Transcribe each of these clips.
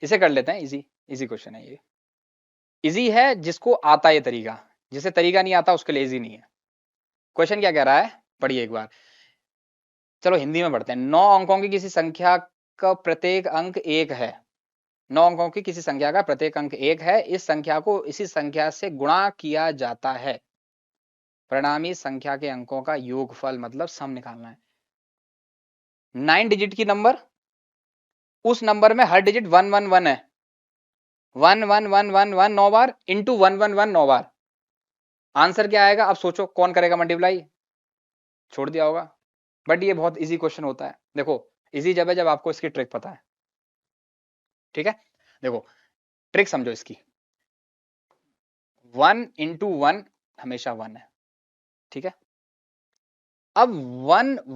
इसे कर लेते हैं, इजी इजी क्वेश्चन है ये। इजी है जिसको आता है ये तरीका, जिसे तरीका नहीं आता उसके लिए इजी नहीं है। क्वेश्चन क्या कह रहा है, पढ़िए एक बार। चलो हिंदी में पढ़ते हैं। 9 अंकों की किसी संख्या का प्रत्येक अंक 1 है। 9 अंकों की किसी संख्या का प्रत्येक अंक 1 है। इस संख्या को इसी संख्या से गुणा किया जाता है। परिणामी संख्या के अंकों का योगफल मतलब सम निकालना है। 9 डिजिट की नंबर, उस नंबर में हर डिजिट 111 है। 11111 9 बार इंटू 111 9 बार। आंसर क्या आएगा? अब सोचो कौन करेगा मल्टीप्लाई? छोड़ दिया होगा। बट ये बहुत इजी क्वेश्चन होता है। देखो इजी जब है जब आपको इसकी ट्रिक पता है। ठीक है, देखो ट्रिक समझो इसकी। 1 इंटू 1 हमेशा 1 है। ठीक है, अब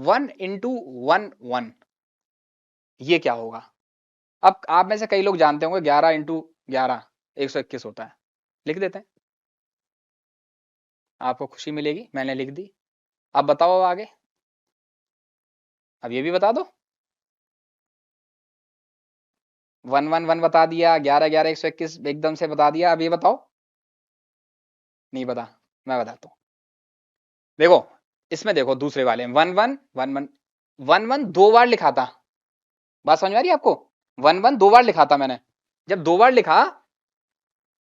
1 इंटू 1 ये क्या होगा? अब आप में से कई लोग जानते होंगे 11 इंटू 11 121 होता है। लिख देते हैं, आपको खुशी मिलेगी, मैंने लिख दी। अब बताओ अब आगे, अब ये भी बता दो। 111 बता दिया, 11 11 121 एकदम से बता दिया। अब ये बताओ, नहीं बता, मैं बताता हूँ। देखो इसमें देखो दूसरे वाले में 11 दो बार लिखा था। बात समझ में आ रही है आपको? 11 दो बार लिखा था मैंने। जब दो बार लिखा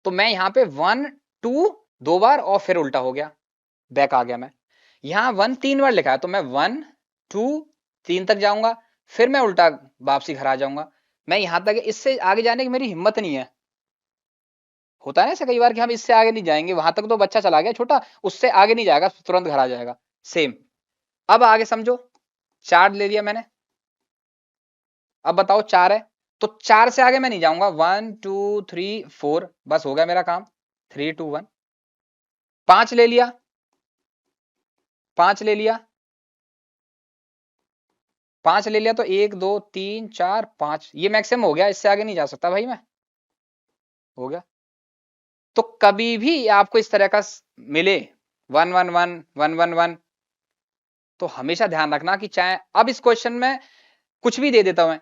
तो मैं यहाँ पे 1 2 दो बार और फिर उल्टा हो गया, बैक आ गया मैं। यहाँ 1 3 बार लिखा है तो मैं 1 2 3 तक जाऊंगा, फिर मैं उल्टा वापसी घर आ जाऊंगा। मैं यहाँ तक, इससे आगे जाने की मेरी हिम्मत नहीं है। होता है ना ऐसे कई बार कि हम इससे आगे नहीं जाएंगे, वहां तक तो बच्चा चला गया छोटा, उससे आगे नहीं जाएगा, तुरंत घर आ जाएगा। सेम। अब आगे समझो, 4 ले लिया मैंने। अब बताओ 4 है तो 4 से आगे मैं नहीं जाऊंगा। 1 2 3 4 बस हो गया मेरा काम। 3 2 1। 5 ले लिया, 5 ले लिया, 5 ले लिया तो 1 2 3 4 5, ये मैक्सिमम हो गया, इससे आगे नहीं जा सकता भाई मैं। हो गया। तो कभी भी आपको इस तरह का मिले 111 111, तो हमेशा ध्यान रखना कि चाहे अब इस क्वेश्चन में कुछ भी दे देता हूं मैं,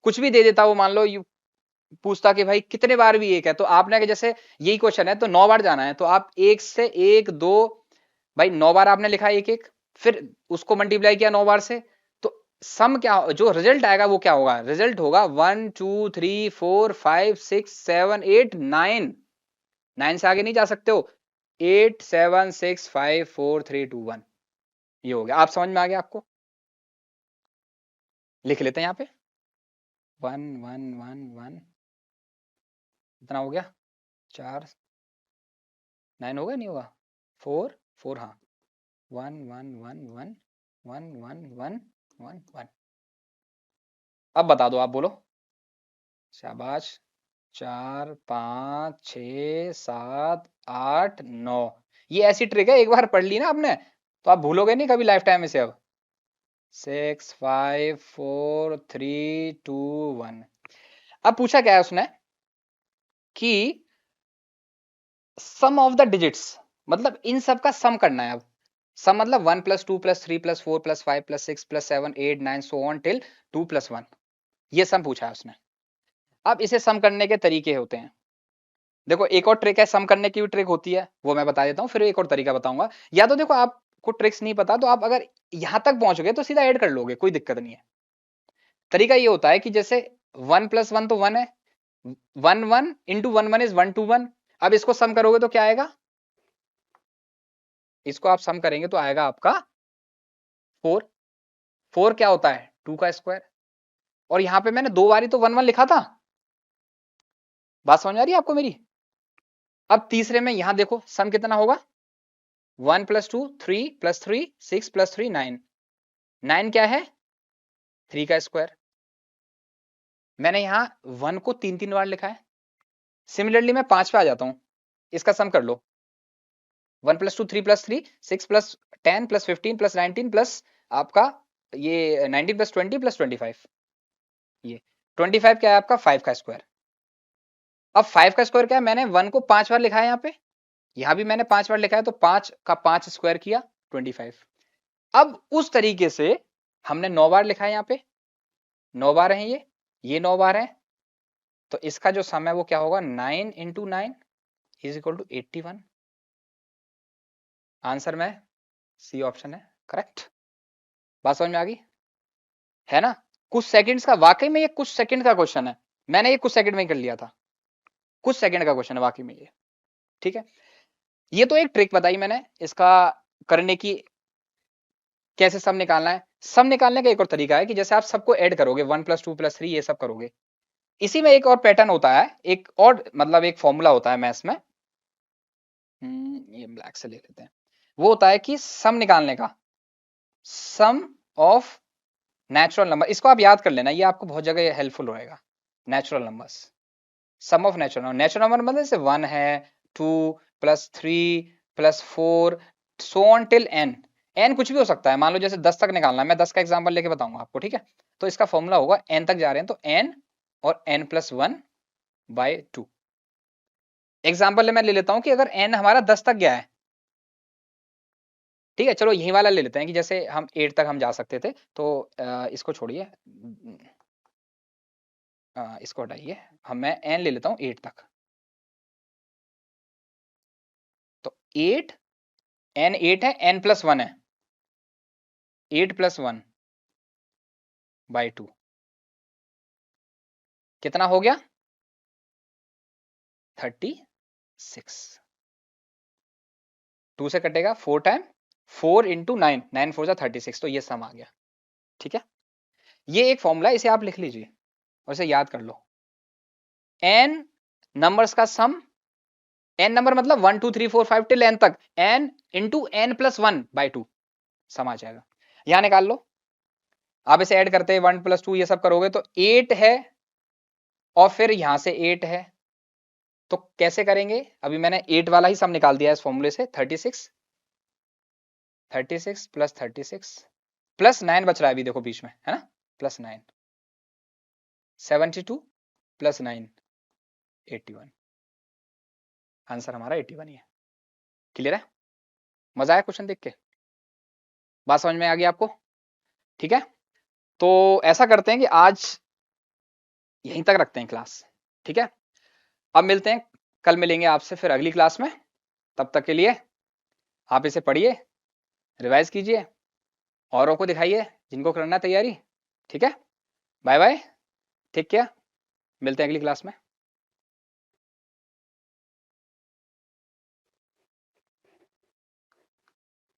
कुछ भी दे देता हूं, मान लो यू पूछता कि भाई कितने बार भी एक है, तो आपने कि जैसे यही क्वेश्चन है तो 9 बार जाना है, तो आप एक से एक दो, भाई 9 बार आपने लिखा एक एक, फिर उसको मल्टीप्लाई किया 9 बार से, तो सम क्या जो रिजल्ट आएगा वो क्या होगा? रिजल्ट होगा 1 2 3 4 5 6 7 8 9। 9 से आगे नहीं जा सकते हो। 8 7 6 5 4 3 2 1, ये हो गया। आप समझ में आ गया आपको? लिख लेते हैं यहाँ पे 1 1 1 1, इतना हो गया। 4 9 होगा नहीं होगा? 4 4, हाँ 1 1 1 1 1 1 1 1 1। अब बता दो, आप बोलो। शाबाश। 4 5 6 7 8 9, ये ऐसी ट्रिक है, एक बार पढ़ ली ना आपने तो आप भूलोगे नहीं कभी लाइफ टाइम में से। अब 6 5 4 3 2 1। अब पूछा क्या है उसने कि सम ऑफ द डिजिट्स, मतलब इन सब का सम करना है। अब सम मतलब 1 plus 2 plus 3 plus 4 plus 5 plus 6 plus 7 8 9 so on till 2 plus 1, ये सम पूछा है उसने। अब इसे सम करने के तरीके होते हैं। देखो एक और ट्रिक है, सम करने की भी ट्रिक होती है, वो मैं बता देता हूँ, फिर एक और तरीका बताऊंगा। या तो देखो आपको ट्रिक्स नहीं पता तो आप अगर यहां तक पहुंच गए तो सीधा ऐड कर लोगे, कोई दिक्कत नहीं है। तरीका ये होता है कि जैसे 1 प्लस 1 तो 1 है, 1 1 इंटू 1 1 इज 1 2 1। अब इसको सम करोगे तो क्या आएगा? इसको आप सम करेंगे तो आएगा आपका 4। 4 क्या होता है? 2 का स्क्वायर। और यहां पे मैंने दो बारी तो 1 1 लिखा था। बात समझ आ रही है आपको मेरी? अब तीसरे में यहां देखो सम कितना होगा? 1 प्लस 2 3 प्लस 3 6 प्लस 3 9। 9 क्या है? 3 का स्क्वायर। मैंने यहां 1 को 3 3 बार लिखा है। सिमिलरली मैं 5 पे आ जाता हूं, इसका सम कर लो। 1 plus 2 3 plus 3 6 plus 10 plus 15 plus 19 plus आपका ये 19 प्लस 20 प्लस 25। ये 25 क्या है आपका? 5 का स्क्वायर। अब 5 का स्क्वायर क्या है? मैंने 1 को 5 बार लिखा है यहाँ पे, यहां भी मैंने 5 बार लिखा है, तो 5 का 5 स्क्वायर किया 25। अब उस तरीके से हमने 9 बार लिखा है यहाँ पे, 9 बार है ये 9 बार है, तो इसका जो सम है वो क्या होगा, 9 into 9 is equal to 81। Answer में सी ऑप्शन है करेक्ट। बात समझ में आ गई है ना। कुछ सेकंड्स का, वाकई में ये कुछ सेकंड का क्वेश्चन है, मैंने ये कुछ सेकंड में ही कर लिया था, कुछ सेकंड का क्वेश्चन है वाकई में ये। ठीक है, ये तो एक ट्रिक बताई मैंने इसका करने की, कैसे सम निकालना है। सम निकालने का एक और तरीका है कि जैसे आप सबको ऐड करोगे 1 + 2 + 3 ये सब करोगे, इसी में एक और पैटर्न होता है, एक और मतलब एक फॉर्मूला होता है मैथ्स में, ये ब्लैक से ले लेते हैं। वो होता है कि सम निकालने का, सम ऑफ नेचुरल नंबर, इसको आप याद कर लेना, ये आपको बहुत जगह हेल्पफुल रहेगा। Natural numbers, sum of natural number, natural number मतलब जैसे 1 है, 2 + 3 + 4 so on till n, n कुछ भी हो सकता है, मान लो जैसे 10 तक निकालना है, मैं 10 का एग्जांपल लेके बताऊंगा आपको, ठीक है। तो इसका फॉर्मूला होगा n तक जा रहे हैं तो n और n + 1/2। एग्जाम्पल मैं ले लेता हूं कि अगर n हमारा 10 तक गया है, ठीक है, चलो यही वाला ले लेते हैं कि जैसे हम 8 तक हम जा सकते थे, तो इसको छोड़िए, इसको हटाइए, मैं n ले लेता हूं 8 तक। तो 8 n 8 है, n + 1 है, 8 + 1/2 कितना हो गया, 36। 2 से कटेगा 4 टाइम 4 इंटू 9, 9 4 36, तो ये सम आ गया। ठीक है, ये एक फॉर्मूला, इसे आप लिख लीजिए और इसे याद कर लो। n नंबर्स का सम, n नंबर मतलब 1 2 3 4 5 टिल n तक, n इंटू n + 1/2 सम आ जाएगा। यहां निकाल लो, आप इसे ऐड करते हैं 1 + 2 ये सब करोगे तो 8 है, और फिर यहां से 8 है, तो कैसे करेंगे, अभी मैंने 8 वाला ही सम निकाल दिया इस फॉर्मूले से, 36 + 36 + 9 बच रहा है अभी, देखो बीच में है ना, +9 72 + 9 81, आंसर हमारा 81 ही है। क्लियर है, मजा आया क्वेश्चन देख के, बात समझ में आ गई आपको। ठीक है, तो ऐसा करते हैं कि आज यहीं तक रखते हैं क्लास, ठीक है। अब मिलते हैं, कल मिलेंगे आपसे फिर अगली क्लास में, तब तक के लिए आप इसे पढ़िए, रिवाइज कीजिए, औरों को दिखाइए जिनको करना है तैयारी। ठीक है, बाय बाय, टेक केयर, मिलते हैं अगली क्लास में।